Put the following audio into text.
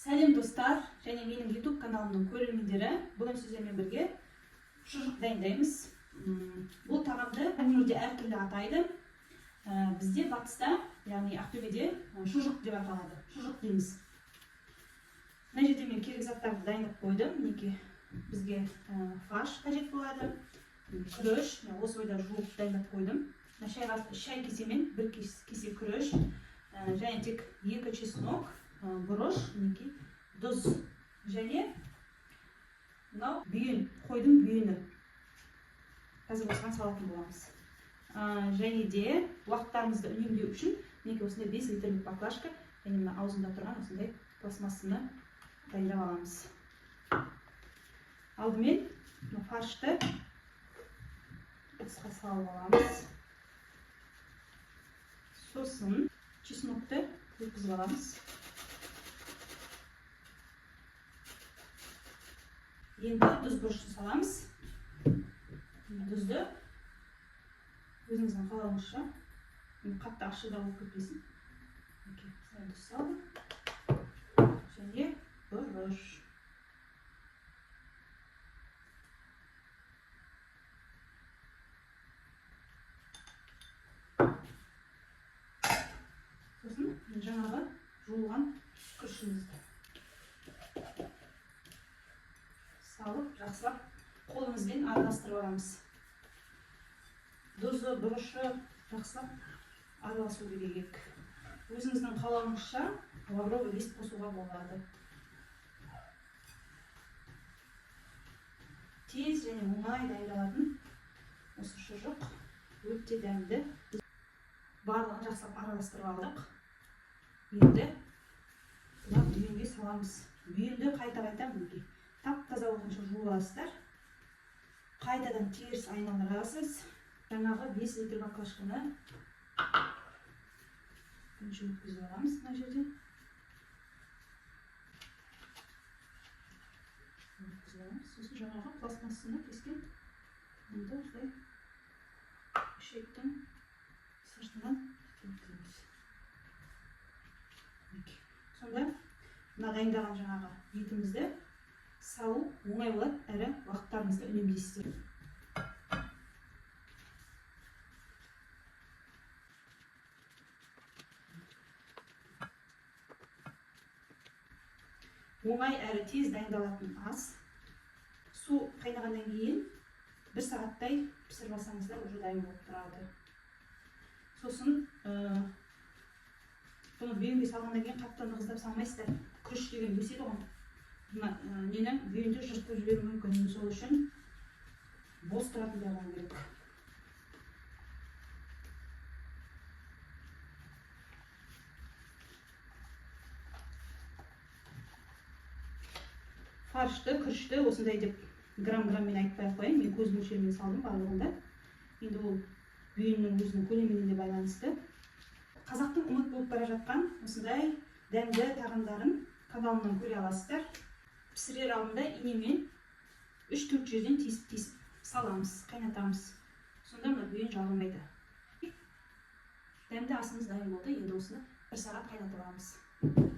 Сәлем достар, және менің YouTube каналымның көрермендері. Бүгін сіздермен бірге шұжық дайындаймыз. Бұл тағамды өңірде әртүрлі атайды. Бізде батыста, яғни Ақтөбеде шұжық деп аталады. Шұжық дейміз. Мына жерде мен керек заттарды дайындап қойдым. Мінекей бізге фарш қажет болады. Күріш, осы ойда жуып дайындап қойдым. Шай кесемен бір кесе күріш, және тек 2 чеснок, бұрыш, тұз және мынау бүйін, қойдың бүйіні. Қазір осыған салатын боламыз. Және де уақыттарымызды үнемдеу үшін мінекей осындай 5 литрлік баклажка, және мына аузында тұрған осындай пластмассаны дайындап аламыз. Алдымен фаршты ыдысқа салып аламыз. Сосын чеснокты өткізіп аламыз. Енді тұз бұрышын саламыз. Тұзды өзіңіздің қалауыңызша, қатты ащы да болып кетпесін. Тұз салдым. Және бұрыш. Сосын жаңағы жуылған күрішімізді салып, жақсылап қолымызбен араластырып аламыз. Тұзы, бұрышы жақсылап араласу керек. Өзіңіздің қалауыңызша лавровый лист қосуға болады. Тез және оңай дайындалатын осы шұжық өте дәмді. Барлығын жақсылап араластырып алдық. Енді бүйінге саламыз. Бүйінді қайта-қайта мінекей тап-таза болғанша жуып аласыздар. Қайтадан теріс айналдырасыз. Жаңағы 5 литр баклажканы күнше өткізіп аламыз мына жерден. Сосын жаңағы пластмассаны кескен мұнда осылай ішектің сыртынан өткіземіз. Сонда мына дайындаған жаңағы етімізді салу оңай болады, әрі уақыттарымызды үнемдейсіздер. Оңай әрі тез дайындалатын ас. Су қайнағаннан кейін 1 сағаттай пісіріп алсаңыздар уже дайын болып тұрады. Сосын бұны бүйінге салғаннан кейін қаттан ығыздап салмайсыздар. Күріш деген өседі ғой. Ненің бүйінді жыртып жіберу мүмкін. Сол үшін бос тұратындай болу керек. Фаршты, күрішті осындай деп грамм-граммен айтпай қойын. Мен көз мөлшерімен салдым барлығында. Енді ол бүйіннің өзінің көлеміне де байланысты. Қазақтың ұмыт болып бара жатқан осындай дәмді тағамдарын каналымнан көре аласыздар. Пісірер алдында инемен 3-4 жерден тесіп саламыз, қайнатамыз. Сонда мына бүйін жағылмайды. Дәмді асымыз дайын болды. Енді осыны 1 сағат қайнатып аламыз.